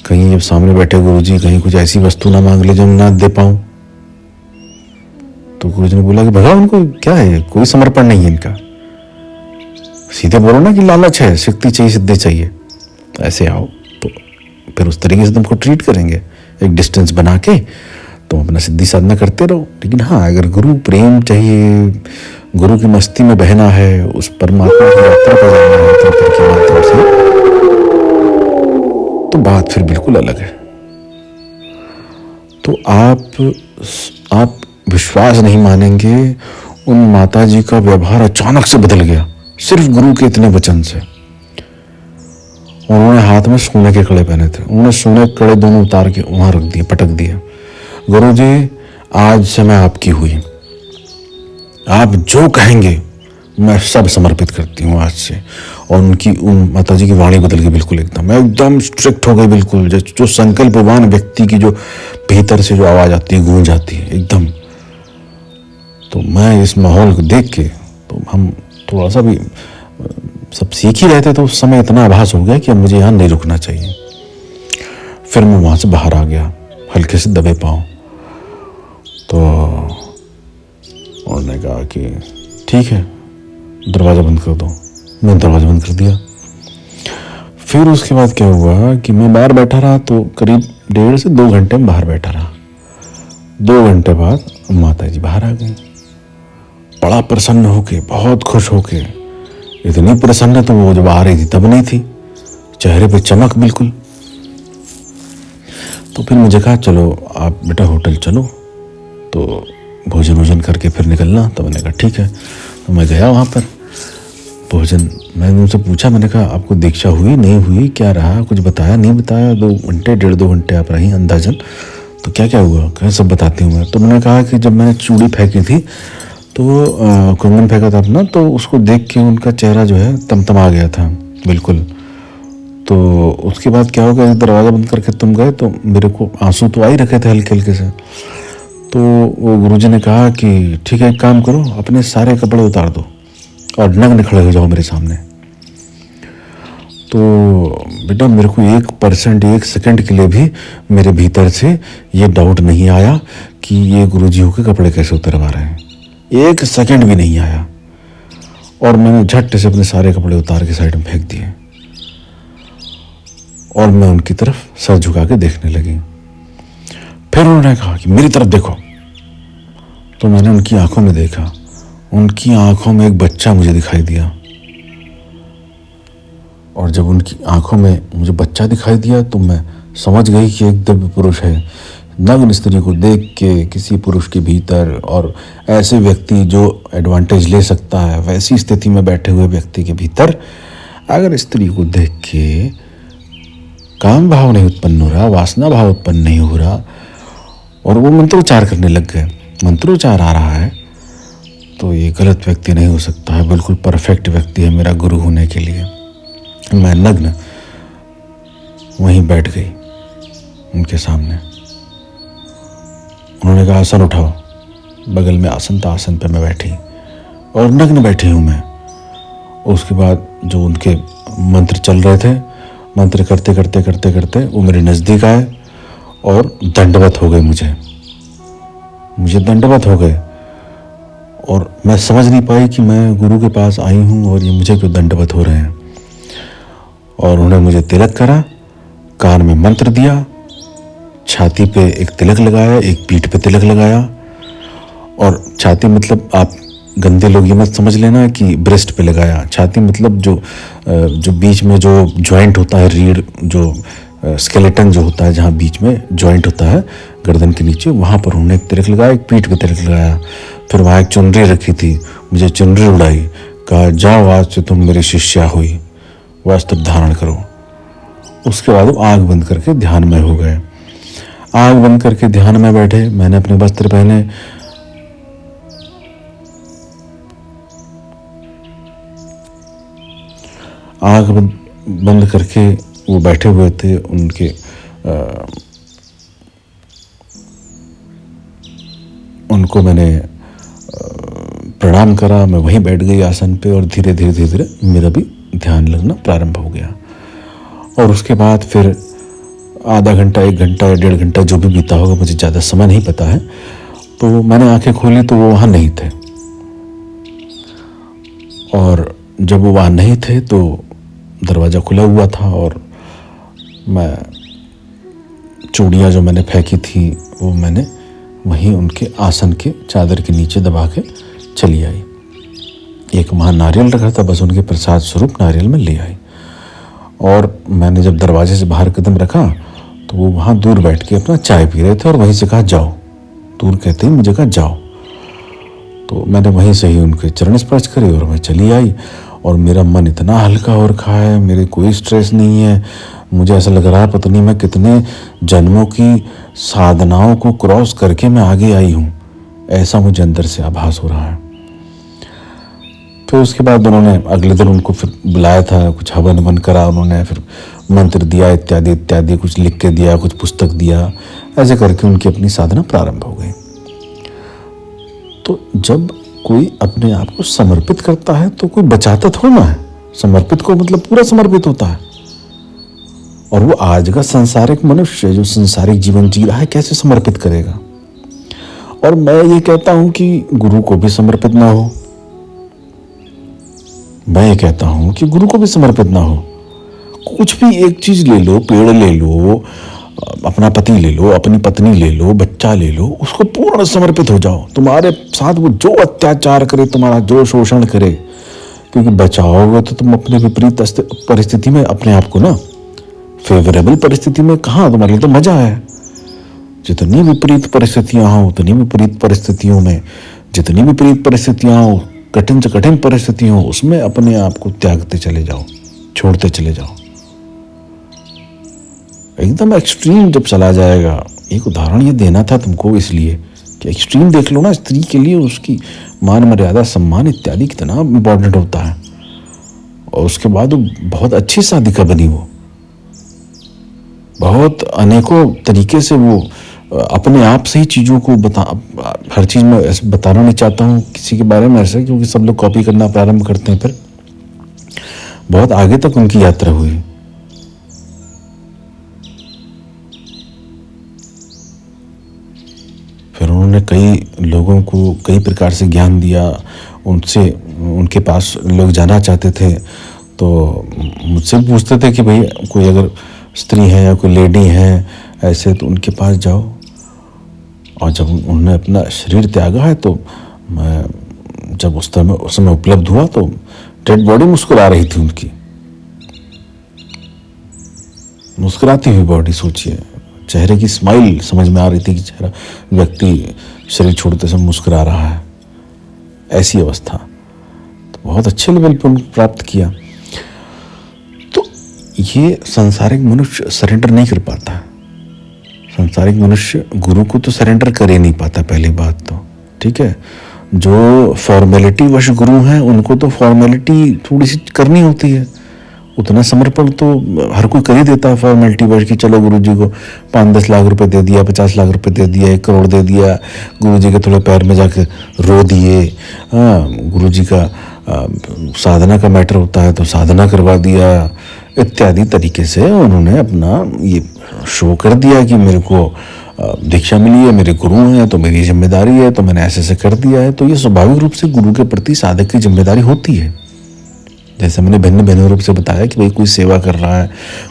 कहीं जब सामने बैठे गुरुजी कहीं कुछ ऐसी वस्तु ना मांग ले जो मैं ना दे पाऊं। तो गुरुजी ने बोला कि भगवान उनको क्या है, कोई समर्पण नहीं है इनका, सीधे बोलो ना कि लालच है, शक्ति चाहिए, सिद्धि चाहिए, ऐसे आओ। तो फिर उस तरीके से तुमको ट्रीट करेंगे, एक डिस्टेंस बना के तुम अपना सिद्धि साधना करते रहो। लेकिन हाँ अगर गुरु प्रेम चाहिए, गुरु की मस्ती में बहना है, उस परमात्मा की यात्रा पर जाना है तंत्र के माध्यम से, तो बात फिर बिल्कुल अलग है। तो आप विश्वास नहीं मानेंगे, उन माता जी का व्यवहार अचानक से बदल गया, सिर्फ गुरु के इतने वचन से। उन्होंने हाथ में सोने के कड़े पहने थे, उन्होंने सोने के कड़े दोनों उतार के वहां रख दिए, पटक दिए। गुरु जी आज से मैं आपकी हुई, आप जो कहेंगे मैं सब समर्पित करती हूँ आज से। और उन माता जी की वाणी बदल गई बिल्कुल, एकदम स्ट्रिक्ट हो गई बिल्कुल। जो संकल्पवान व्यक्ति की जो भीतर से जो आवाज आती है, गूंज आती है एकदम। तो मैं इस माहौल को देख के तो हम थोड़ा सा भी सब सीख ही रहे थे, तो उस समय इतना आभास हो गया कि अब मुझे यहाँ नहीं रुकना चाहिए। फिर मैं वहां से बाहर आ गया हल्के से दबे पाँव। तो उन्होंने कहा कि ठीक है दरवाज़ा बंद कर दो। मैंने दरवाज़ा बंद कर दिया। फिर उसके बाद क्या हुआ कि मैं बाहर बैठा रहा, तो करीब 1.5 से 2 घंटे में बाहर बैठा रहा। 2 घंटे बाद माता जी बाहर आ गई, बड़ा प्रसन्न होके, बहुत खुश होके। इतनी प्रसन्न तो वो जब आ रही थी तब नहीं थी, चेहरे पे चमक बिल्कुल। तो फिर मुझे कहा चलो आप बेटा होटल चलो, तो भोजन करके फिर निकलना। तो मैंने कहा ठीक है। तो मैं गया वहाँ पर भोजन, मैंने उनसे पूछा, मैंने कहा आपको दीक्षा हुई नहीं हुई, क्या रहा, कुछ बताया नहीं बताया। 2 घंटे 1.5-2 घंटे आप रही अंदाजन, तो क्या क्या हुआ, कहीं सब बताती हूँ मैं। तो मैंने कहा कि जब मैंने चूड़ी फेंकी थी, तो कंगन फेंका था अपना, तो उसको देख के उनका चेहरा जो है तमतमा गया था बिल्कुल। तो उसके बाद क्या हो गया, दरवाज़ा बंद करके तुम गए तो मेरे को आंसू तो आ ही रखे थे हल्के हल्के से। तो वो गुरुजी ने कहा कि ठीक है एक काम करो, अपने सारे कपड़े उतार दो और नग्न खड़े हो जाओ मेरे सामने। तो बेटा मेरे को 1% 1 सेकंड के लिए भी मेरे भीतर से ये डाउट नहीं आया कि ये गुरुजी होके कपड़े कैसे उतरवा रहे हैं, 1 सेकंड भी नहीं आया। और मैंने झट से अपने सारे कपड़े उतार के साइड में फेंक दिए और मैं उनकी तरफ सर झुका के देखने लगी। फिर उन्होंने कहा कि मेरी तरफ देखो। तो मैंने उनकी आंखों में देखा, उनकी आंखों में एक बच्चा मुझे दिखाई दिया। और जब उनकी आंखों में मुझे बच्चा दिखाई दिया तो मैं समझ गई कि एक दिव्य पुरुष है। नग्न स्त्री को देख के किसी पुरुष के भीतर, और ऐसे व्यक्ति जो एडवांटेज ले सकता है, वैसी स्थिति में बैठे हुए व्यक्ति के भीतर अगर स्त्री को देख के काम भाव नहीं उत्पन्न हो रहा, वासना भाव उत्पन्न नहीं हो रहा, और वो मंत्रोच्चार करने लग गए, मंत्रोच्चार आ रहा है, तो ये गलत व्यक्ति नहीं हो सकता है, बिल्कुल परफेक्ट व्यक्ति है मेरा गुरु होने के लिए। मैं नग्न वहीं बैठ गई उनके सामने। उन्होंने कहा आसन उठाओ, बगल में आसन था, आसन पे मैं बैठी और नग्न बैठी हूँ मैं। उसके बाद जो उनके मंत्र चल रहे थे, मंत्र करते करते करते करते वो मेरे नज़दीक आए और दंडवत हो गए। मुझे दंडवत हो गए और मैं समझ नहीं पाई कि मैं गुरु के पास आई हूँ और ये मुझे क्यों दंडवत हो रहे हैं। और उन्होंने मुझे तिलक करा, कान में मंत्र दिया, छाती पे एक तिलक लगाया, एक पीठ पे तिलक लगाया। और छाती मतलब आप गंदे लोग ये मत समझ लेना कि ब्रेस्ट पे लगाया। छाती मतलब जो बीच में जो जॉइंट होता है, रीढ़ जो स्केलेटन जो होता है, जहाँ बीच में जॉइंट होता है गर्दन के नीचे, वहाँ पर उन्होंने एक तिलक लगाया, एक पीठ पे तिलक लगाया। फिर वहाँ एक चुनरी रखी थी, मुझे चुनरी उड़ाई, कहा जाओ आज से तुम मेरी शिष्या हुई, वस्त्र धारण करो। उसके बाद वो आँख बंद करके ध्यान में हो गए। आँख बंद करके ध्यान में बैठे, मैंने अपने वस्त्र पहने। आँख बंद करके वो बैठे हुए थे, उनको मैंने प्रणाम करा। मैं वहीं बैठ गई आसन पे और धीरे धीरे मेरा भी ध्यान लगना प्रारंभ हो गया। और उसके बाद फिर आधा घंटा, 1 घंटा या 1.5 घंटा जो भी बीता होगा, मुझे ज़्यादा समय नहीं पता है, तो मैंने आंखें खोली तो वो वहाँ नहीं थे। और जब वो वहाँ नहीं थे तो दरवाज़ा खुला हुआ था और मैं चूड़ियाँ जो मैंने फेंकी थी वो मैंने वहीं उनके आसन के चादर के नीचे दबा के चली आई। एक वहाँ नारियल रखा था, बस उनके प्रसाद स्वरूप नारियल में ले आई। और मैंने जब दरवाजे से बाहर कदम रखा तो वो वहाँ दूर बैठ के अपना चाय पी रहे थे और वहीं से कहा जाओ। दूर कहते ही मुझे कहा जाओ, तो मैंने वहीं से ही उनके चरण स्पर्श करे और मैं चली आई। और मेरा मन इतना हल्का हो रखा है, मेरे कोई स्ट्रेस नहीं है। मुझे ऐसा लग रहा है पता नहीं मैं कितने जन्मों की साधनाओं को क्रॉस करके मैं आगे आई हूँ, ऐसा मुझे अंदर से आभास हो रहा है। फिर उसके बाद उन्होंने अगले दिन उनको फिर बुलाया था, कुछ हवन ववन करा, उन्होंने फिर मंत्र दिया इत्यादि इत्यादि, कुछ लिख के दिया, कुछ पुस्तक दिया, ऐसे करके उनकी अपनी साधना प्रारंभ हो गई। तो जब कोई अपने आप को समर्पित करता है तो कोई बचाता थोड़ा ना है। समर्पित को मतलब पूरा समर्पित होता है। और वो आज का संसारिक मनुष्य जो संसारिक जीवन जी रहा है कैसे समर्पित करेगा। और मैं ये कहता हूं कि गुरु को भी समर्पित ना हो, मैं ये कहता हूं कि गुरु को भी समर्पित ना हो। कुछ भी एक चीज ले लो, पेड़ ले लो, अपना पति ले लो, अपनी पत्नी ले लो, बच्चा ले लो, उसको पूर्ण समर्पित हो जाओ। तुम्हारे साथ वो जो अत्याचार करे, तुम्हारा जो शोषण करे, क्योंकि बचाओगे तो तुम अपने विपरीत परिस्थिति में अपने आप को ना फेवरेबल परिस्थिति में कहाँ, तुम्हारे लिए तो मजा है। जितनी विपरीत परिस्थितियां हो, उतनी विपरीत परिस्थितियों में, जितनी विपरीत परिस्थितियां हो, कठिन से कठिन परिस्थिति हो, उसमें अपने आप को त्यागते चले जाओ, छोड़ते चले जाओ। एकदम एक्सट्रीम जब चला जाएगा, एक उदाहरण ये देना था तुमको इसलिए कि एक्सट्रीम देख लो ना, स्त्री के लिए उसकी मान मर्यादा सम्मान इत्यादि कितना इम्पोर्टेंट होता है। और उसके बाद वो बहुत अच्छी साधिका बनी, वो बहुत अनेकों तरीके से वो अपने आप से ही चीज़ों को हर चीज़ में ऐसे बताना नहीं चाहता हूँ किसी के बारे में ऐसे, क्योंकि सब लोग कॉपी करना प्रारंभ करते हैं। फिर बहुत आगे तक उनकी यात्रा हुई। फिर उन्होंने कई लोगों को कई प्रकार से ज्ञान दिया। उनके पास लोग जाना चाहते थे तो मुझसे पूछते थे कि भाई कोई अगर स्त्री है या कोई लेडी है ऐसे तो उनके पास जाओ। और जब उन्होंने अपना शरीर त्यागा है तो मैं जब उस समय उपलब्ध हुआ तो डेड बॉडी मुस्कुरा रही थी उनकी, मुस्कुराती हुई बॉडी। सोचिए, चेहरे की स्माइल समझ में आ रही थी कि चेहरा व्यक्ति शरीर छोड़ते समय मुस्कुरा रहा है, ऐसी अवस्था। तो बहुत अच्छे लेवल पर उनको प्राप्त किया। तो ये सांसारिक मनुष्य सरेंडर नहीं कर पाता। सांसारिक मनुष्य गुरु को तो सरेंडर कर ही नहीं पाता, पहली बात तो, ठीक है। जो फॉर्मेलिटी वश गुरु हैं उनको तो फॉर्मेलिटी थोड़ी सी करनी होती है, उतना समर्पण तो हर कोई कर ही देता है फॉर्मेलिटी वश कि चलो गुरु जी को 5-10 लाख रुपए दे दिया, 50 लाख रुपए दे दिया, 1 करोड़ दे दिया, गुरु जी के थोड़े पैर में जाके रो दिए। गुरु जी का साधना का मैटर होता है तो साधना करवा दिया, इत्यादि तरीके से उन्होंने अपना ये शो कर दिया कि मेरे को दीक्षा मिली है, मेरे गुरु हैं तो मेरी जिम्मेदारी है, तो मैंने ऐसे ऐसे कर दिया है। तो ये स्वाभाविक रूप से गुरु के प्रति साधक की जिम्मेदारी होती है। जैसे मैंने भिन्न भिन्न रूप से बताया कि भाई कोई सेवा कर रहा है,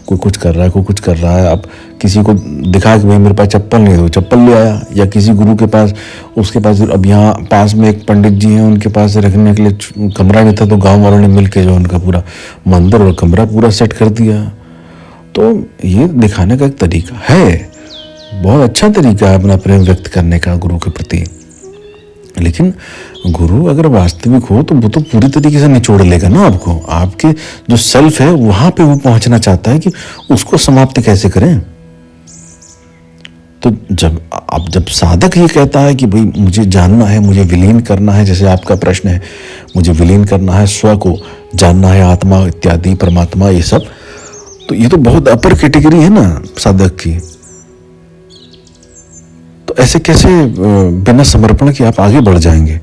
कोई कुछ कर रहा है, कोई कुछ कर रहा है। अब किसी को दिखा कि भाई मेरे पास चप्पल नहीं है तो चप्पल ले आया, या किसी गुरु के पास, उसके पास, अब यहाँ पास में एक पंडित जी हैं, उनके पास रखने के लिए कमरा नहीं था तो गाँव वालों ने मिल के जो उनका पूरा मंदिर और कमरा पूरा सेट कर दिया। तो ये दिखाने का एक तरीका है, बहुत अच्छा तरीका है अपना प्रेम व्यक्त करने का गुरु के प्रति। लेकिन गुरु अगर वास्तविक हो तो वो तो पूरी तरीके से निचोड़ लेगा ना आपको। आपके जो सेल्फ है वहां पे वो पहुंचना चाहता है कि उसको समाप्त कैसे करें। तो जब साधक ये कहता है कि भाई मुझे जानना है, मुझे विलीन करना है, जैसे आपका प्रश्न है, मुझे विलीन करना है, स्व को जानना है, आत्मा इत्यादि, परमात्मा, ये सब, तो ये तो बहुत अपर कैटेगरी है ना साधक की। तो ऐसे कैसे बिना समर्पण के आप आगे बढ़ जाएंगे?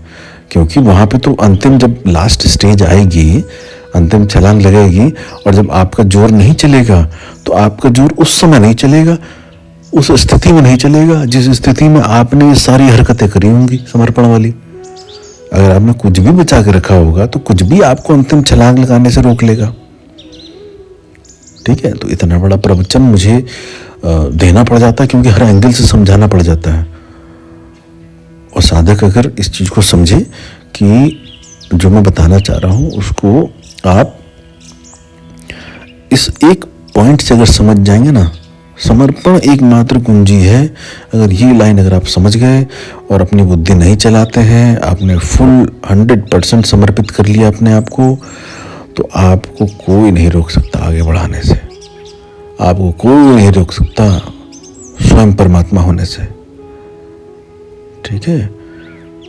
क्योंकि वहां पे तो अंतिम, जब लास्ट स्टेज आएगी, अंतिम छलांग लगेगी, और जब आपका जोर नहीं चलेगा तो आपका जोर उस समय नहीं चलेगा, उस स्थिति में नहीं चलेगा जिस स्थिति में आपने ये सारी हरकतें करी होंगी समर्पण वाली। अगर आपने कुछ भी बचा के रखा होगा तो कुछ भी आपको अंतिम छलांग लगाने से रोक लेगा। ठीक है, तो इतना बड़ा प्रवचन मुझे देना पड़ जाता है क्योंकि हर एंगल से समझाना पड़ जाता है। और साधक अगर इस चीज को समझे कि जो मैं बताना चाह रहा हूं उसको आप इस एक पॉइंट से अगर समझ जाएंगे ना, समर्पण एकमात्र कुंजी है। अगर ये लाइन अगर आप समझ गए और अपनी बुद्धि नहीं चलाते हैं, आपने फुल 100% समर्पित कर लिया अपने आप को, तो आपको कोई नहीं रोक सकता आगे बढ़ाने से, आपको कोई नहीं रोक सकता स्वयं परमात्मा होने से। ठीक है,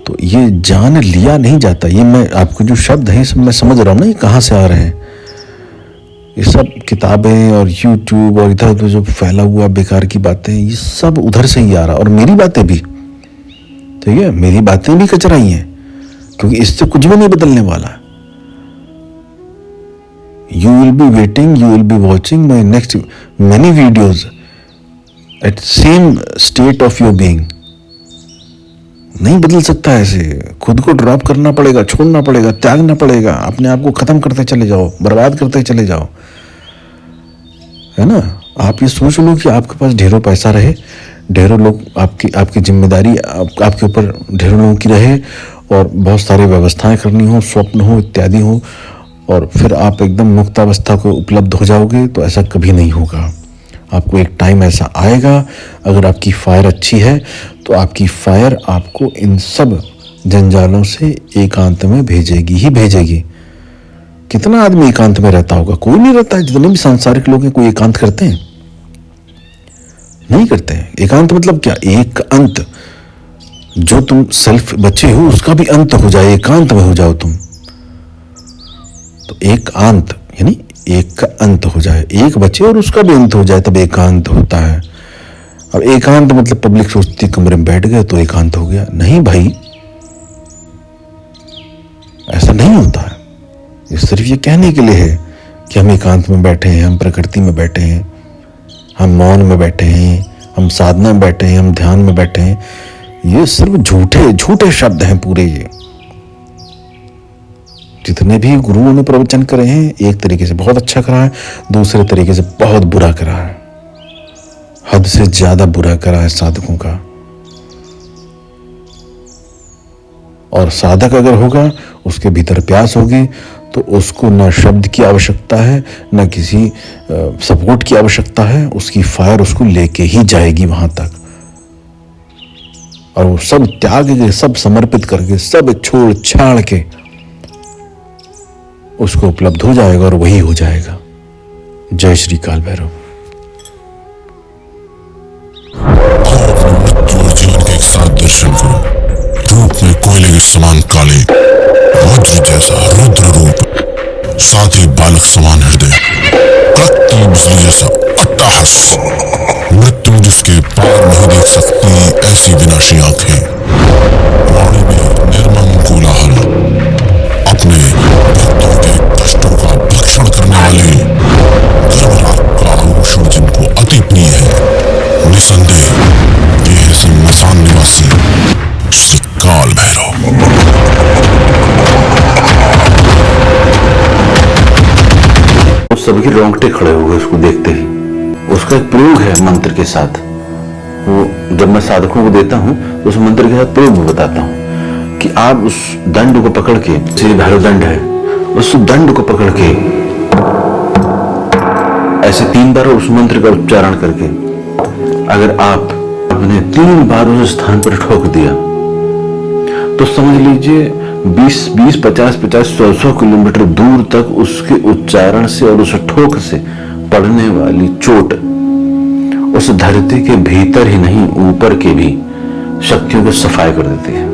तो ये जान लिया नहीं जाता। ये मैं आपको जो शब्द है सब मैं समझ रहा हूं ना, ये कहां से आ रहे हैं। ये सब किताबें और यूट्यूब और इधर उधर जो फैला हुआ बेकार की बातें, ये सब उधर से ही आ रहा, और मेरी बातें भी, ठीक है, मेरी बातें भी कचरा ही हैं, क्योंकि इससे कुछ भी नहीं बदलने वाला। You will be waiting, you will be watching my next many videos at same state of your being. नहीं बदल सकता ऐसे, खुद को ड्रॉप करना पड़ेगा, छोड़ना पड़ेगा, त्यागना पड़ेगा, अपने आप को खत्म करते चले जाओ, बर्बाद करते चले जाओ, है ना। आप ये सोच लो कि आपके पास ढेरों पैसा रहे, ढेरों लोग आपकी जिम्मेदारी आपके ऊपर ढेरों लोगों की रहे, और बहुत सारी व्यवस्थाएं करनी हो, स्वप्न हो इत्यादि हो, और फिर आप एकदम मुक्तावस्था को उपलब्ध हो जाओगे, तो ऐसा कभी नहीं होगा। आपको एक टाइम ऐसा आएगा, अगर आपकी फायर अच्छी है तो आपकी फायर आपको इन सब जंजालों से एकांत में भेजेगी ही भेजेगी। कितना आदमी एकांत में रहता होगा? कोई नहीं रहता है। जितने भी सांसारिक लोग हैं, कोई एकांत करते हैं? नहीं करते हैं। एकांत मतलब क्या? एक अंत, जो तुम सेल्फ बचे हो उसका भी अंत हो जाए, एकांत में हो जाओ तुम। तो एक अंत यानी एक का अंत हो जाए, एक बचे और उसका भी अंत हो जाए, तब एकांत होता है। अब एकांत मतलब पब्लिक सोचती कमरे में बैठ गए तो एकांत हो गया। नहीं भाई, ऐसा नहीं होता है। ये सिर्फ ये कहने के लिए है कि हम एकांत में बैठे हैं, हम प्रकृति में बैठे हैं, हम मौन में बैठे हैं, हम साधना में बैठे हैं, हम ध्यान में बैठे हैं। ये सिर्फ झूठे झूठे शब्द हैं पूरे। ये जितने भी गुरुओं ने प्रवचन करे हैं, एक तरीके से बहुत अच्छा करा है, दूसरे तरीके से बहुत बुरा करा है, हद से ज्यादा बुरा करा है साधकों का। और साधक अगर होगा, उसके भीतर प्यास होगी, तो उसको न शब्द की आवश्यकता है, न किसी सपोर्ट की आवश्यकता है। उसकी फायर उसको लेके ही जाएगी वहां तक, और वो सब त्याग के, सब समर्पित करके, सब छोड़ छाड़ के उसको उपलब्ध हो जाएगा, और वही हो जाएगा। जय श्री काल भैरव। मृत्यु और जीवन के एक साथ दर्शन करो। रूप में कोयले के समान काले, वज्र जैसा रुद्र रूप, साथ ही बालक समान हृदय, कड़कती बिजली जैसा अट्टहास, मृत्यु जिसके पार नहीं देख सकती ऐसी विनाशी आंखें, वाणी में निर्मम कोलाहल, अपने भक्तों के कष्टों का भक्षण करने वाले गर्भराग का आभूषण जिनको अति प्रिय है, निसंदेह ये है सिंहासन निवासी श्री काल भैरव। सबके रोंगटे खड़े हो गए उसको देखते ही। उसका एक प्रयोग है मंत्र के साथ, वो जब मैं साधकों को देता हूं तो उस मंत्र के साथ प्रयोग बताता हूं कि आप उस दंड को पकड़ के, श्री भैरव दंड है, उस दंड को पकड़ के ऐसे 3 बार उस मंत्र का उच्चारण करके अगर आपने 3 बार उस स्थान पर ठोक दिया तो समझ लीजिए 20, 50, 100 किलोमीटर दूर तक उसके उच्चारण से और उस ठोक से पड़ने वाली चोट उस धरती के भीतर ही नहीं ऊपर के भी शक्तियों को सफाई कर देती है।